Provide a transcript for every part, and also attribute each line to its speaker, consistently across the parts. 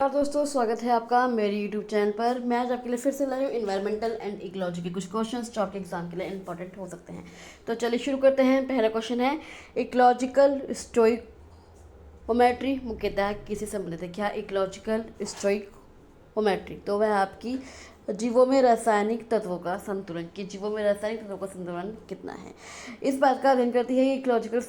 Speaker 1: और दोस्तों, स्वागत है आपका मेरे यूट्यूब चैनल पर। मैं आज आपके लिए फिर से लाई हूँ इन्वायरमेंटल एंड इकोलॉजी के कुछ क्वेश्चंस जो आपके एग्जाम के लिए इंपॉर्टेंट हो सकते हैं। तो चलिए शुरू करते हैं। पहला क्वेश्चन है, इकोलॉजिकल स्टोइकोमेट्री मुख्यतः किससे संबंधित है? क्या इकोलॉजिकल स्टोइकोमेट्री तो वह आपकी जीवों में रासायनिक तत्वों का संतुलन कितना है, इस बात का अध्ययन करती है। कि इकोलॉजिकल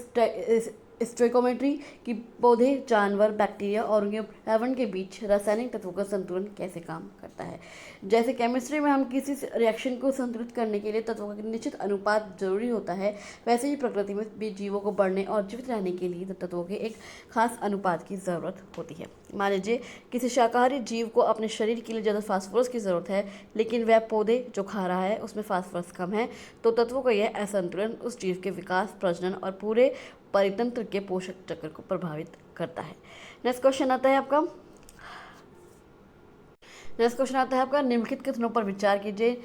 Speaker 1: स्टोइकोमेट्री की पौधे, जानवर, बैक्टीरिया और उनके पर्यावरण के बीच रासायनिक तत्वों का संतुलन कैसे काम करता है। जैसे केमिस्ट्री में हम किसी रिएक्शन को संतुलित करने के लिए तत्वों का निश्चित अनुपात जरूरी होता है, वैसे ही प्रकृति में भी जीवों को बढ़ने और जीवित रहने के लिए तत्वों के एक खास अनुपात की ज़रूरत होती है। मान लीजिए किसी शाकाहारी जीव को अपने शरीर के लिए ज़्यादा फास्फोरस की ज़रूरत है, लेकिन वह पौधे जो खा रहा है उसमें फास्फोरस कम है, तो तत्वों का यह असंतुलन उस जीव के विकास, प्रजनन और पूरे परितंत्र के पोषक चक्र को प्रभावित करता है। नेक्स्ट क्वेश्चन आता है आपका निम्नलिखित कथनों पर विचार कीजिए।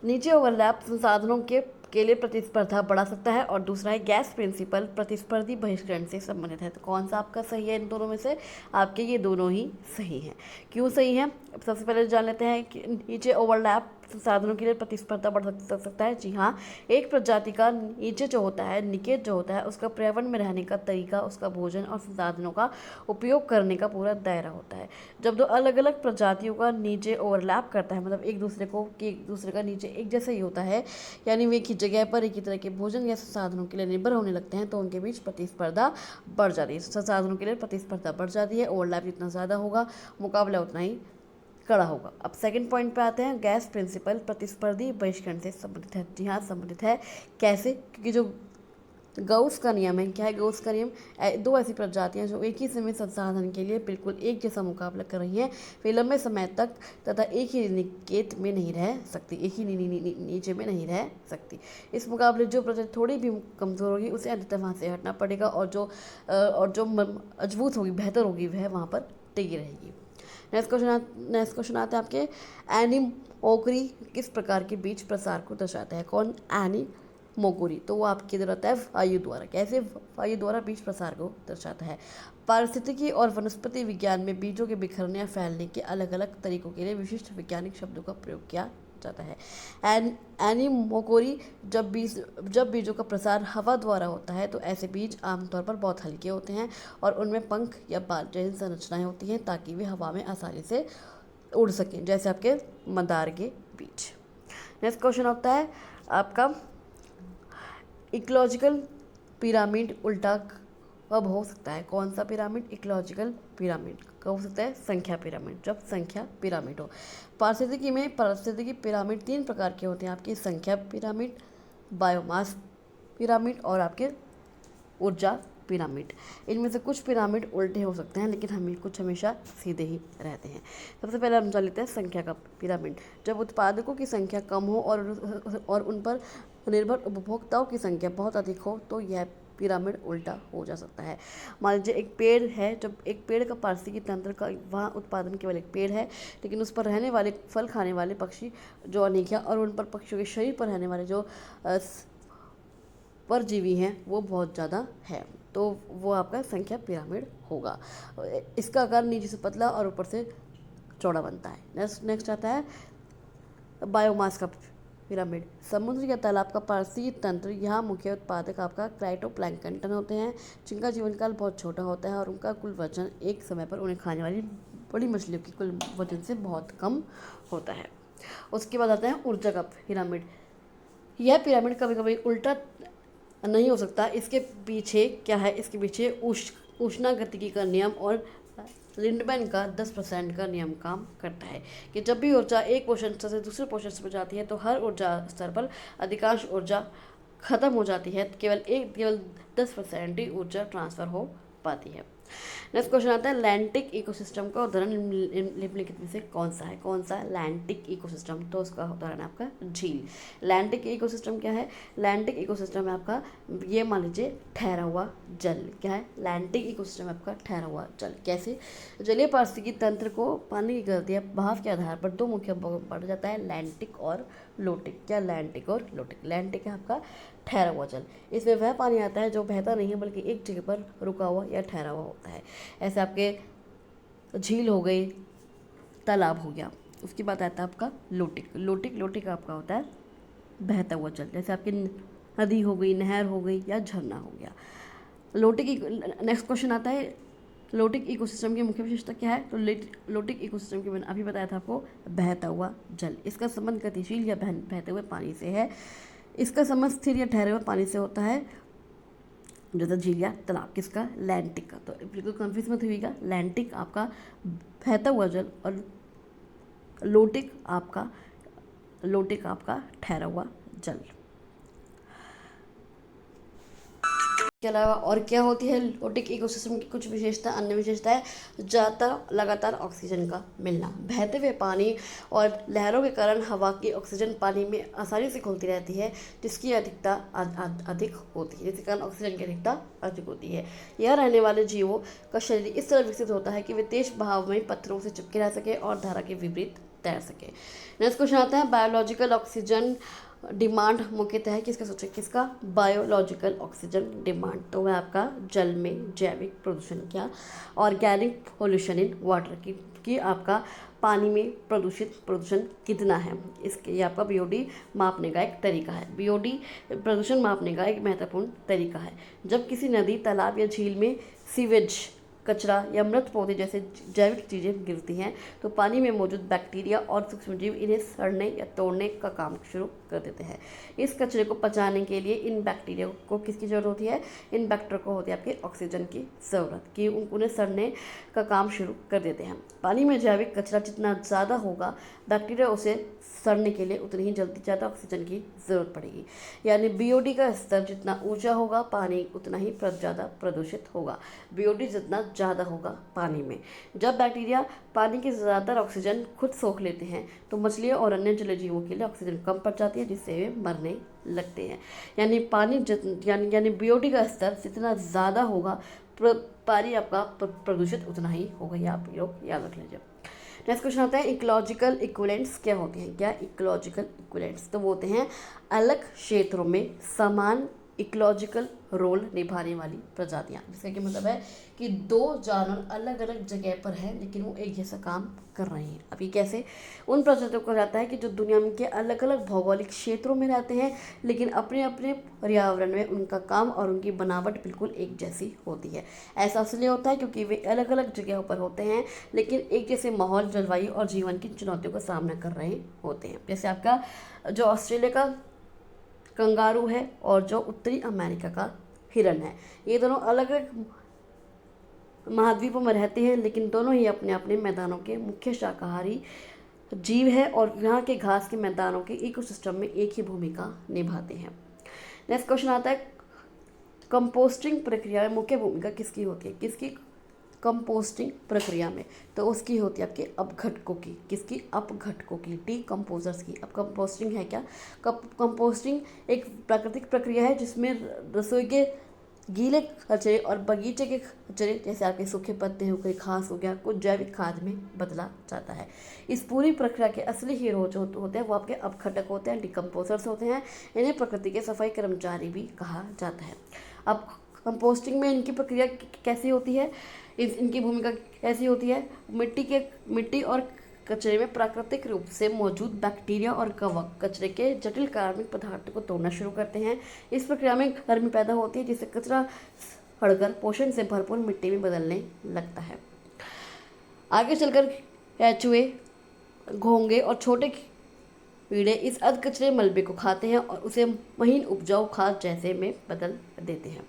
Speaker 1: नीचे ओवरलैप संसाधनों के लिए प्रतिस्पर्धा बढ़ा सकता है, और दूसरा है गैस प्रिंसिपल प्रतिस्पर्धी बहिष्करण से संबंधित है। तो कौन सा आपका सही है? इन दोनों में से आपके ये दोनों ही सही हैं। क्यों सही है? सबसे पहले जान लेते हैं कि नीचे ओवरलैप संसाधनों के लिए प्रतिस्पर्धा बढ़ सकता है। जी हाँ, एक प्रजाति का निकेत जो होता है उसका पर्यावरण में रहने का तरीका, उसका भोजन और संसाधनों का उपयोग करने का पूरा दायरा होता है। जब दो अलग अलग प्रजातियों का नीचे ओवरलैप करता है, मतलब एक दूसरे का नीचे एक जैसा ही होता है, यानी वे एक ही जगह पर एक ही तरह के भोजन या संसाधनों के लिए निर्भर होने लगते हैं, तो उनके बीच प्रतिस्पर्धा बढ़ जाती है। संसाधनों के लिए प्रतिस्पर्धा बढ़ जाती है, ओवरलैप जितना ज़्यादा होगा मुकाबला उतना ही कड़ा होगा। अब सेकंड पॉइंट पे आते हैं, गैस प्रिंसिपल प्रतिस्पर्धी बहिष्करण से संबंधित है। जी हाँ, संबंधित है। कैसे? क्योंकि जो गौस का नियम है, क्या है गौस का नियम? दो ऐसी प्रजातियां जो एक ही समय संसाधन के लिए बिल्कुल एक जैसा मुकाबला कर रही हैं, वे लंबे समय तक तथा एक ही निकेत में नहीं रह सकती, एक ही नीचे में नहीं रह सकती। इस मुकाबले जो प्रजाति थोड़ी भी कमज़ोर होगी उसे अंततः वहाँ से हटना पड़ेगा, और जो मजबूत होगी, बेहतर होगी, वह वहाँ पर टिकी रहेगी। नेक्स्ट क्वेश्चन आता है आपके, एनीमोक्री किस प्रकार के बीज प्रसार को दर्शाता है? कौन? एनीमोक्री तो वो आपकी इधर आता है वायु द्वारा। कैसे? वायु द्वारा बीज प्रसार को दर्शाता है। पारिस्थितिकी और वनस्पति विज्ञान में बीजों के बिखरने या फैलने के अलग अलग तरीकों के लिए विशिष्ट वैज्ञानिक शब्दों का प्रयोग किया जाता है। एनीमोकोरी जब बीजों का प्रसार हवा द्वारा होता है, तो ऐसे बीज आमतौर पर बहुत हल्के होते हैं और उनमें पंख या बाल जैसी संरचनाएं होती हैं, ताकि वे हवा में आसानी से उड़ सकें, जैसे आपके मंदार के बीज। नेक्स्ट क्वेश्चन होता है आपका, इकोलॉजिकल पिरामिड उल्टा कब हो सकता है? कौन सा पिरामिड? इकोलॉजिकल पिरामिड कब हो सकता है? संख्या पिरामिड, जब संख्या पिरामिड हो। पारिस्थितिकी पिरामिड तीन प्रकार के होते हैं आपके, संख्या पिरामिड, बायोमास पिरामिड और आपके ऊर्जा पिरामिड। इनमें से कुछ पिरामिड उल्टे हो सकते हैं, लेकिन कुछ हमेशा सीधे ही रहते हैं। सबसे पहले हम जान लेते हैं संख्या का पिरामिड। जब उत्पादकों की संख्या कम हो और उन पर निर्भर उपभोक्ताओं की संख्या बहुत अधिक हो, तो यह पिरामिड उल्टा हो जा सकता है। मान लीजिए एक पेड़ है, जब एक पेड़ का पारिस्थितिकी तंत्र का वहाँ उत्पादन केवल एक पेड़ है, लेकिन उस पर रहने वाले फल खाने वाले पक्षी जो अनेक हैं, और उन पर पक्षियों के शरीर पर रहने वाले जो परजीवी हैं वो बहुत ज़्यादा है, तो वो आपका संख्या पिरामिड होगा। इसका आकार नीचे से पतला और ऊपर से चौड़ा बनता है। नेक्स्ट आता है बायोमास का पिरामिड। समुद्र या तालाब का पारिस्थितिकी तंत्र, यहाँ मुख्य उत्पादक आपका क्राइटोप्लैंकटन होते हैं, जिनका जीवन काल बहुत छोटा होता है और उनका कुल वजन एक समय पर उन्हें खाने वाली बड़ी मछलियों की कुल वजन से बहुत कम होता है। उसके बाद आता है ऊर्जा का पिरामिड। यह पिरामिड कभी कभी उल्टा नहीं हो सकता। इसके पीछे क्या है? इसके पीछे उष्णागतिकी का नियम और लिंडमैन का 10% का नियम काम करता है, कि जब भी ऊर्जा एक पोषण स्तर से दूसरे पोषण स्तर पर जाती है, तो हर ऊर्जा स्तर पर अधिकांश ऊर्जा खत्म हो जाती है, केवल 10% ही ऊर्जा ट्रांसफर हो पाती है। नेक्स्ट क्वेश्चन आता है, लैंटिक इकोसिस्टम का उदाहरण निम्नलिखित में से कौन सा है? कौन सा लैंटिक इकोसिस्टम? तो उसका उदाहरण है आपका झील। लैंटिक इकोसिस्टम क्या है? लैंटिक इकोसिस्टम है आपका, ये मान लीजिए ठहरा हुआ जल। क्या है? लैंटिक इकोसिस्टम आपका ठहरा हुआ जल। कैसे? जलीय पारिस्थितिकी तंत्र को पानी की गति या बहाव के आधार पर दो मुख्य भागों में बांटा जाता है, लैंटिक और लोटिक। क्या? लैंटिक और लोटिक। लैंटिक है आपका ठहरा हुआ जल, इसमें वह पानी आता है जो बहता नहीं है, बल्कि एक जगह पर रुका हुआ या ठहरा हुआ होता है। ऐसे आपके झील हो गई, तालाब हो गया। उसके बाद आता है आपका लोटिक। लोटिक आपका होता है बहता हुआ जल, जैसे आपकी नदी हो गई, नहर हो गई या झरना हो गया। लोटिक नेक्स्ट क्वेश्चन आता है, लोटिक इकोसिस्टम की मुख्य विशेषता क्या है? तो लोटिक इकोसिस्टम की मैंने अभी बताया था आपको, बहता हुआ जल। इसका संबंध गतिशील या बहते हुए पानी से है। इसका संबंध स्थिर या ठहरे हुए पानी से होता है, जैसे झील या तालाब। किसका? लैंटिक का। तो बिल्कुल कंफ्यूज मत होइएगा, लैंटिक आपका बहता हुआ जल और लोटिक आपका ठहरा हुआ जल। के अलावा और क्या होती है लोटिक इकोसिस्टम की कुछ विशेषता? अन्य विशेषता है ज़्यादातर लगातार ऑक्सीजन का मिलना। बहते हुए पानी और लहरों के कारण हवा की ऑक्सीजन पानी में आसानी से घुलती रहती है, जिसकी अधिकता अधिक होती है, जिसके कारण ऑक्सीजन की अधिकता अधिक होती है। यह रहने वाले जीवों का शरीर इस तरह विकसित होता है कि वे तेज बहाव में पत्थरों से चिपके रह सके और धारा के विपरीत तैर सके। नेक्स्ट क्वेश्चन आता है, बायोलॉजिकल ऑक्सीजन डिमांड मुख्यतः है किसका? सोचे किसका? Biological oxygen demand. तो वह आपका जल में जैविक प्रदूषण क्या, ऑर्गेनिक पोल्यूशन इन वाटर की आपका पानी में प्रदूषण कितना है, इसके ये आपका बीओडी मापने का एक तरीका है। बीओडी प्रदूषण मापने का एक महत्वपूर्ण तरीका है। जब किसी नदी, तालाब या झील में सीवेज, कचरा या मृत पौधे जैसे जैविक चीज़ें गिरती हैं, तो पानी में मौजूद बैक्टीरिया और सूक्ष्मजीव इन्हें सड़ने या तोड़ने का काम शुरू कर देते हैं। इस कचरे को पचाने के लिए इन बैक्टीरिया को किसकी ज़रूरत होती है? इन बैक्टीरिया को होती है आपके ऑक्सीजन की ज़रूरत, कि उन्हें सड़ने का काम शुरू कर देते हैं। पानी में जैविक कचरा जितना ज़्यादा होगा, बैक्टीरिया उसे सड़ने के लिए उतनी ही जल्दी ज़्यादा ऑक्सीजन की ज़रूरत पड़ेगी। यानी बीओडी का स्तर जितना ऊंचा होगा, पानी उतना ही ज़्यादा प्रदूषित होगा। बीओडी जितना ज़्यादा होगा पानी में। जब बैक्टीरिया पानी की ज़्यादातर ऑक्सीजन खुद सोख लेते हैं, तो मछलियों और अन्य जलीय जीवों के लिए ऑक्सीजन कम पड़ जाती है, जिससे वे मरने लगते हैं। यानी पानी यानी बीओडी का स्तर जितना ज़्यादा होगा, पानी आपका प्रदूषित उतना ही होगा। ये आप लोग याद रख लीजिए। नेक्स्ट क्वेश्चन आता है, इकोलॉजिकल इक्विवेलेंट्स क्या होते हैं? क्या इकोलॉजिकल इक्विवेलेंट्स? तो वो होते हैं अलग क्षेत्रों में समान इकोलॉजिकल रोल निभाने वाली प्रजातियां। जिसका कि मतलब है कि दो जानवर अलग अलग जगह पर हैं, लेकिन वो एक जैसा काम कर रहे हैं। अभी कैसे? उन प्रजातियों को जाता है कि जो दुनिया में के अलग अलग भौगोलिक क्षेत्रों में रहते हैं, लेकिन अपने अपने पर्यावरण में उनका काम और उनकी बनावट बिल्कुल एक जैसी होती है। ऐसा इसलिए होता है क्योंकि वे अलग अलग जगहों पर होते हैं, लेकिन एक जैसे माहौल, जलवायु और जीवन की चुनौतियों का सामना कर रहे होते हैं। जैसे आपका जो ऑस्ट्रेलिया का कंगारू है और जो उत्तरी अमेरिका का हिरन है, ये दोनों अलग अलग महाद्वीपों में रहते हैं, लेकिन दोनों ही अपने अपने मैदानों के मुख्य शाकाहारी जीव है और यहाँ के घास के मैदानों के इकोसिस्टम में एक ही भूमिका निभाते हैं। नेक्स्ट क्वेश्चन आता है, कंपोस्टिंग प्रक्रिया में मुख्य भूमिका किसकी होती है? किसकी? कंपोस्टिंग प्रक्रिया में तो उसकी होती है आपके अपघटकों की। किसकी? अपघटकों की, डीकम्पोजर्स की। अब कंपोस्टिंग है क्या? कंपोस्टिंग एक प्राकृतिक प्रक्रिया है जिसमें रसोई के गीले कचरे और बगीचे के कचरे, जैसे आपके सूखे पत्ते हो गए, घास हो गया, कुछ जैविक खाद में बदला जाता है। इस पूरी प्रक्रिया के असली हीरो जो होते हैं वो आपके अपघटक होते हैं, डिकम्पोजर्स होते हैं। इन्हें प्रकृति के सफाई कर्मचारी भी कहा जाता है। अब कंपोस्टिंग में इनकी प्रक्रिया कैसी होती है, इनकी भूमिका कैसी होती है? मिट्टी और कचरे में प्राकृतिक रूप से मौजूद बैक्टीरिया और कवक कचरे के जटिल कार्बनिक पदार्थ को तोड़ना शुरू करते हैं। इस प्रक्रिया में गर्मी पैदा होती है, जिससे कचरा सड़कर पोषण से भरपूर मिट्टी में बदलने लगता है। आगे चलकर केंचुए, घोंगे और छोटे कीड़े इस अर्ध कचरे मलबे को खाते हैं और उसे महीन उपजाऊ खाद जैसे में बदल देते हैं।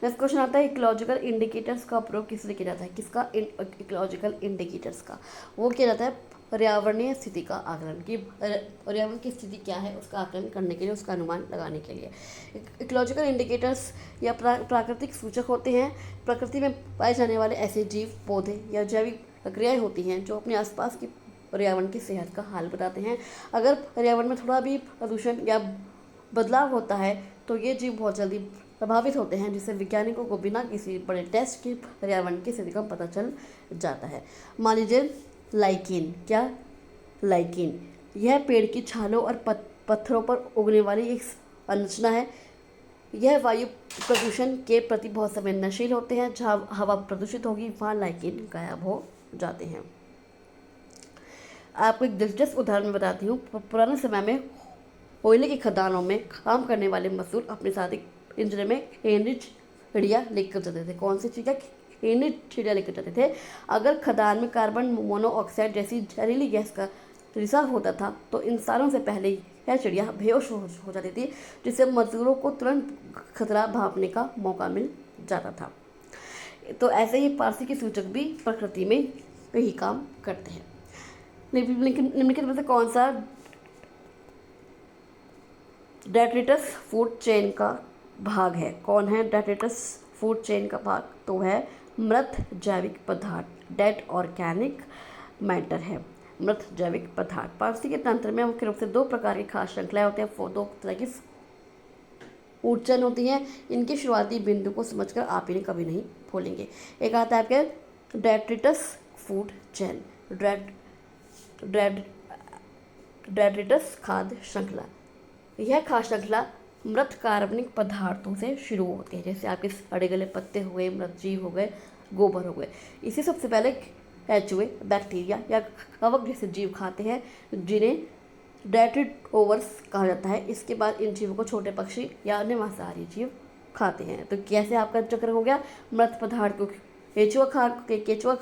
Speaker 1: नेक्स्ट क्वेश्चन आता है, इकोलॉजिकल इंडिकेटर्स का प्रयोग किस लिए किया जाता है? किसका? इकोलॉजिकल इंडिकेटर्स का। वो किया जाता है पर्यावरणीय स्थिति का आकलन, कि पर्यावरण की स्थिति क्या है उसका आकलन करने के लिए, उसका अनुमान लगाने के लिए। इकोलॉजिकल इंडिकेटर्स या प्राकृतिक सूचक होते हैं। प्रकृति में पाए जाने वाले ऐसे जीव, पौधे या जैविक प्रक्रियाएँ होती हैं जो अपने आसपास की पर्यावरण की सेहत का हाल बताते हैं। अगर पर्यावरण में थोड़ा भी प्रदूषण या बदलाव होता है तो ये जीव बहुत जल्दी प्रभावित होते हैं, जिससे वैज्ञानिकों को बिना किसी बड़े टेस्ट के पर्यावरण की स्थिति का पता चल जाता है। मान लीजिए लाइकेन। क्या? लाइकेन यह पेड़ की छालों और पत्थरों पर उगने वाली एक संरचना है। यह वायु प्रदूषण के प्रति बहुत संवेदनशील होते हैं। जहाँ हवा प्रदूषित होगी वहाँ लाइकेन गायब हो जाते हैं। आपको एक दिलचस्प उदाहरण बताती हूँ। पुराने समय में कोयले की खदानों में काम करने वाले मजदूर अपने साथ एक पिंजरे में हेनरी चिड़िया लेकर जाते थे। कौन सी चिड़िया? हेनरी चिड़िया लेकर जाते थे। अगर खदान में कार्बन मोनोऑक्साइड जैसी जहरीली गैस का रिसाव होता था तो इंसानों से पहले ही यह चिड़िया बेहोश हो जाती थी, जिससे मजदूरों को तुरंत खतरा भांपने का मौका मिल जाता था। तो ऐसे ही पारसी के सूचक भी प्रकृति में यही काम करते हैं। निम्नलिखित में से कौन सा डेट्रिटस फूड चेन का भाग है? कौन है डेट्रिटस फूड चेन का भाग? तो है मृत जैविक पदार्थ, डेड ऑर्गेनिक मैटर है मृत जैविक पदार्थ। पारसी के तंत्र में मुख्य रूप से दो प्रकार की खाद्य श्रृंखलाएं होती हैं, दो तरह की फूड चेन होती हैं। इनके शुरुआती बिंदु को समझकर आप इन्हें कभी नहीं भूलेंगे। एक आता है आपके डेट्रिटस फूड चेन, डेट्रिटस खाद्य श्रृंखला। यह खाद्य श्रृंखला मृत कार्बनिक पदार्थों से शुरू होती है, जैसे आपके सड़े गले पत्ते हुए, मृत जीव हो गए, गोबर हो गए। इसे सबसे पहले केचुए, बैक्टीरिया या कवक जैसे जीव खाते हैं, जिन्हें डेट्रिटोवर्स कहा जाता है। इसके बाद इन जीवों को छोटे पक्षी या अन्य मांसाहारी जीव खाते हैं। तो कैसे आपका चक्र हो गया? मृत पदार्थ को केचुआ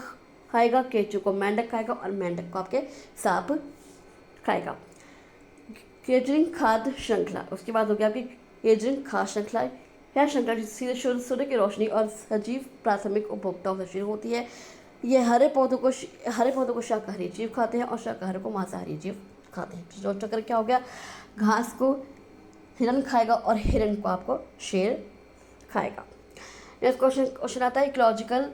Speaker 1: खाएगा, केचुए को मेंढक खाएगा और मेंढक को आपके सांप खाएगा। केजरिंग खाद्य श्रृंखला, उसके बाद हो गया आपकी केजरिंग खाद्य श्रृंखला। यह श्रृंखला सीधे सूर्य की रोशनी और सजीव प्राथमिक उपभोक्ताओं से शुरू होती है। यह हरे पौधों को शाकाहारी जीव खाते हैं और शाकाहारी को मांसाहारी जीव खाते हैं। जो चक्र क्या हो गया? घास को हिरन खाएगा और हिरन को आपको शेर खाएगा। नेक्स्ट क्वेश्चन आता है इकोलॉजिकल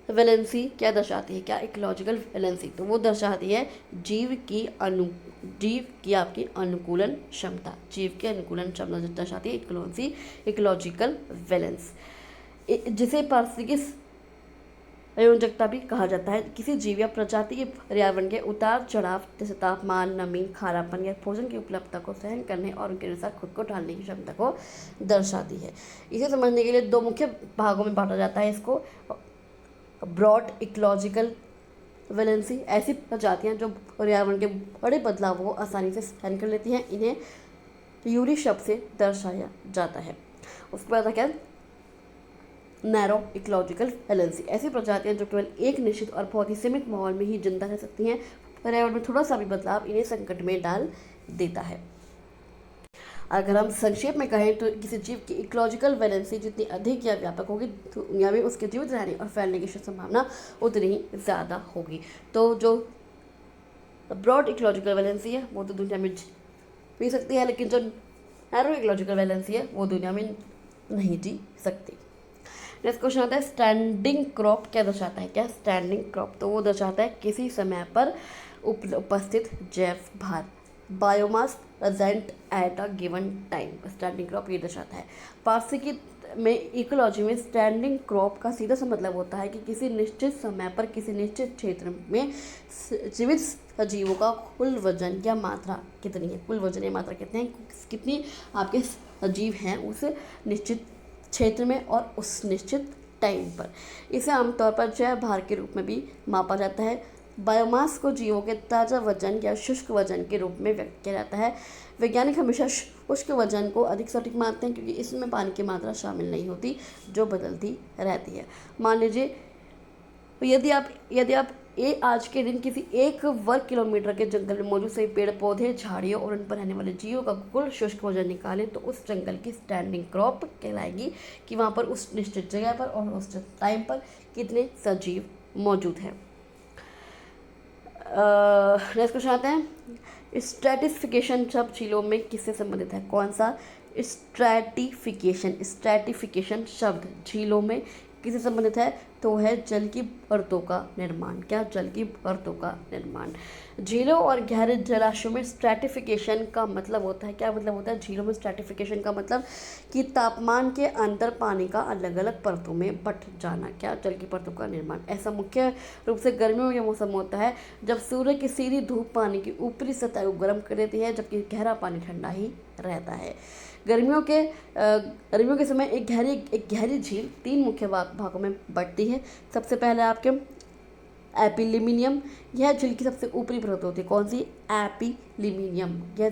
Speaker 1: वैलेंसी क्या दर्शाती है? क्या इकोलॉजिकल वैलेंसी? तो वो दर्शाती है जीव की आपकी अनुकूलन क्षमता। जीव की अनुकूलन क्षमता दर्शाती है इकोलॉजिकल वैलेंस, जिसे पारसी की संयोजकता भी कहा जाता है। किसी जीव या प्रजाति के पर्यावरण के उतार चढ़ाव जैसे तापमान, नमी, खारापन या भोजन की उपलब्धता को सहन करने और उनके अनुसार खुद को ढालने की क्षमता को दर्शाती है। इसे समझने के लिए दो मुख्य भागों में बांटा जाता है इसको। ब्रॉड इकोलॉजिकल वैलेंसी, ऐसी प्रजातियां जो पर्यावरण के बड़े बदलावों को आसानी से सहन कर लेती हैं, इन्हें यूरी शब्द से दर्शाया जाता है। उसके बाद क्या? नैरो इकोलॉजिकल वैलेंसी, ऐसी प्रजातियां जो केवल एक निश्चित और बहुत ही सीमित माहौल में ही जिंदा रह सकती हैं। पर्यावरण में थोड़ा सा भी बदलाव इन्हें संकट में डाल देता है। अगर हम संक्षेप में कहें तो किसी जीव की इकोलॉजिकल वैलेंसी जितनी अधिक या व्यापक होगी, दुनिया में उसके जीवित रहने और फैलने की संभावना उतनी ही ज़्यादा होगी। तो जो ब्रॉड इकोलॉजिकल वैलेंसी है वो तो दुनिया में जी सकती है, लेकिन जो नैरो इकोलॉजिकल वैलेंसी है वो दुनिया में नहीं जी सकती। नेक्स्ट क्वेश्चन आता है स्टैंडिंग क्रॉप क्या दर्शाता है? क्या स्टैंडिंग क्रॉप? तो वो दर्शाता है किसी समय पर उपस्थित जैव भार, biomass present at a given time. Standing crop ये दर्शाता है। पारसी की में इकोलॉजी में स्टैंडिंग क्रॉप का सीधा सा मतलब होता है कि किसी निश्चित समय पर किसी निश्चित क्षेत्र में जीवित सजीवों का कुल वजन या मात्रा कितनी है, कुल वजन या मात्रा कितनी आपके सजीव हैं उस निश्चित क्षेत्र में और उस निश्चित टाइम पर। इसे आमतौर पर जैव भार के रूप में भी मापा जाता है। बायोमास को जीवों के ताज़ा वजन या शुष्क वजन के रूप में व्यक्त किया जाता है। वैज्ञानिक हमेशा शुष्क वजन को अधिक सटीक मानते हैं क्योंकि इसमें पानी की मात्रा शामिल नहीं होती जो बदलती रहती है। मान लीजिए यदि आप आज के दिन किसी 1 वर्ग किलोमीटर के जंगल में मौजूद सभी पेड़ पौधे, झाड़ियों और उन पर रहने वाले जीवों का कुल शुष्क वजन निकालें तो उस जंगल की स्टैंडिंग क्रॉप कहलाएगी कि वहाँ पर उस निश्चित जगह पर और उस टाइम पर कितने सजीव मौजूद हैं। नेक्स्ट क्वेश्चन आते हैं स्ट्रैटिफिकेशन शब्द झीलों में किससे संबंधित है? कौन सा? स्ट्रैटिफिकेशन शब्द झीलों में किससे संबंधित है? तो है जल की परतों का निर्माण। क्या? जल की परतों का निर्माण। झीलों और गहरे जलाशयों में स्ट्रैटिफिकेशन का मतलब होता है, क्या मतलब होता है? झीलों में स्ट्रैटिफिकेशन का मतलब कि तापमान के अंतर पानी का अलग अलग परतों में बंट जाना। क्या? जल की परतों का निर्माण। ऐसा मुख्य रूप से गर्मियों के मौसम होता है जब सूर्य की सीधी धूप पानी की ऊपरी सतह को गर्म कर देती है, जबकि गहरा पानी ठंडा ही रहता है। गर्मियों के समय एक गहरी झील 3 मुख्य भागों में बंटती है। सबसे पहले आपके एपिल्यूमिनियम, यह झील की सबसे ऊपरी परत होती है। कौन सी? एपिल्यूमिनियम। यह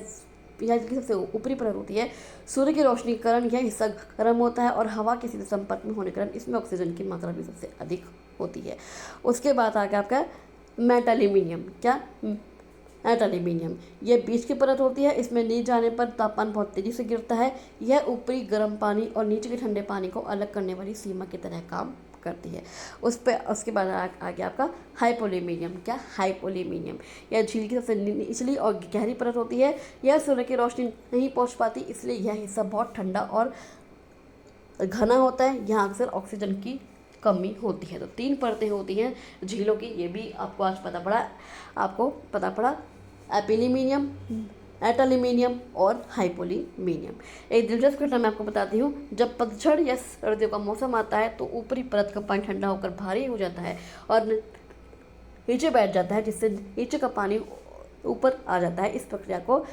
Speaker 1: झील की सबसे ऊपरी परत होती है। सूर्य की रोशनी के कारण यह हिस्सा गर्म होता है और हवा के सीधे संपर्क में होने के कारण इसमें ऑक्सीजन की मात्रा भी सबसे अधिक होती है। उसके बाद आ गया आपका मेटल्यूमिनियम। क्या? मेटल्यूमिनियम, यह बीच की परत होती है। इसमें नीचे जाने पर तापमान बहुत तेजी से गिरता है। यह ऊपरी गर्म पानी और नीचे के ठंडे पानी को अलग करने वाली सीमा की तरह काम करती है। उसके बाद आ गया आपका हाइपोल्यूमिनियम। क्या? हाइपोल्यूमिनियम, यह झील की सबसे निचली और गहरी परत होती है। यह सूर्य की रोशनी नहीं पहुंच पाती, इसलिए यह हिस्सा बहुत ठंडा और घना होता है। यहाँ अक्सर ऑक्सीजन की कमी होती है। तो 3 परतें होती हैं झीलों की, ये भी आपको आज पता पड़ा एपिल्यूमिनियम, मेटल्यूमिनियम और हाइपोल्यूमिनियम। एक दिलचस्प घटना मैं आपको बताती हूँ। जब पतझड़ या सर्दियों का मौसम आता है तो ऊपरी परत का पानी ठंडा होकर भारी हो जाता है और नीचे बैठ जाता है, जिससे नीचे का पानी ऊपर आ जाता है। इस प्रक्रिया को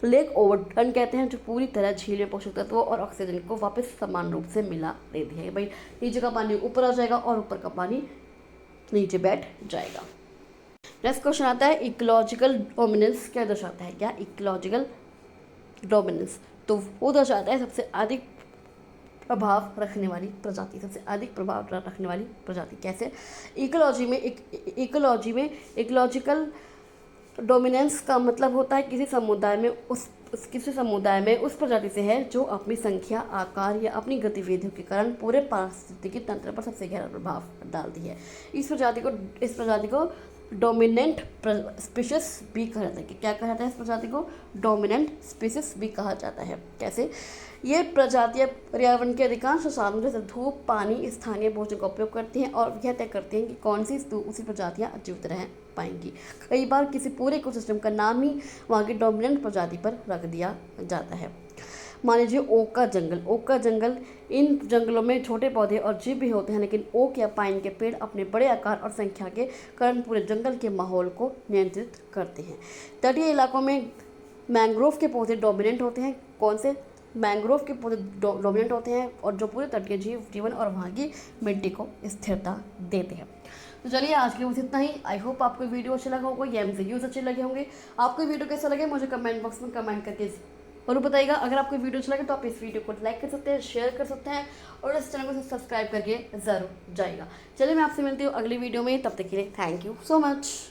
Speaker 1: लेक ओवरटर्न कहते हैं, जो पूरी तरह झील में पोषक तत्वों और ऑक्सीजन को वापस समान रूप से मिला देती है। भाई नीचे का पानी ऊपर आ जाएगा और ऊपर का पानी नीचे बैठ जाएगा। नेक्स्ट क्वेश्चन आता है इकोलॉजिकल डोमिनेंस क्या दर्शाता है? क्या? इकोलॉजिकल डोमिनेंस तो वो दर्शाता है सबसे अधिक प्रभाव रखने वाली प्रजाति, सबसे अधिक प्रभाव रखने वाली प्रजाति। कैसे? इकोलॉजी में इकोलॉजिकल डोमिनेंस का मतलब होता है किसी समुदाय में उस प्रजाति से है जो अपनी संख्या, आकार या अपनी गतिविधियों के कारण पूरे पारिस्थितिकी तंत्र पर सबसे गहरा प्रभाव डालती है। इस प्रजाति को डोमिनेंट स्पीशीज भी कहा जाता है। क्या कहा जाता है? इस प्रजाति को डोमिनेंट स्पीशीज भी कहा जाता है। कैसे? ये प्रजातियाँ पर्यावरण के अधिकांश साधनों जैसे धूप, पानी, स्थानीय भोजन का उपयोग करती हैं और यह तय करती हैं कि कौन सी उसी प्रजातियाँ जीवित रह पाएंगी। कई बार किसी पूरे इकोसिस्टम का नाम ही वहाँ की डोमिनेंट प्रजाति पर रख दिया जाता है। मान लीजिए ओक का जंगल, इन जंगलों में छोटे पौधे और जीव भी होते हैं, लेकिन ओक या पाइन के पेड़ अपने बड़े आकार और संख्या के कारण पूरे जंगल के माहौल को नियंत्रित करते हैं। तटीय इलाकों में मैंग्रोव के पौधे डोमिनेंट होते हैं। कौन से? मैंग्रोव के पौधे डोमिनेंट होते हैं और जो पूरे तट के जीवन और वहाँ की मिट्टी को स्थिरता देते हैं। तो चलिए आज के बस इतना ही। आई होप आपको वीडियो अच्छा लगा होगा, ये MCQs अच्छे लगे होंगे। आपको वीडियो कैसा लगे मुझे कमेंट बॉक्स में कमेंट करके और बताइएगा। अगर आपको वीडियो अच्छा लगे तो आप इस वीडियो को लाइक कर सकते हैं, शेयर कर सकते हैं और इस चैनल को सब्सक्राइब करके ज़रूर जाइएगा। चलिए मैं आपसे मिलती हूँ अगली वीडियो में, तब तक के लिए थैंक यू सो मच।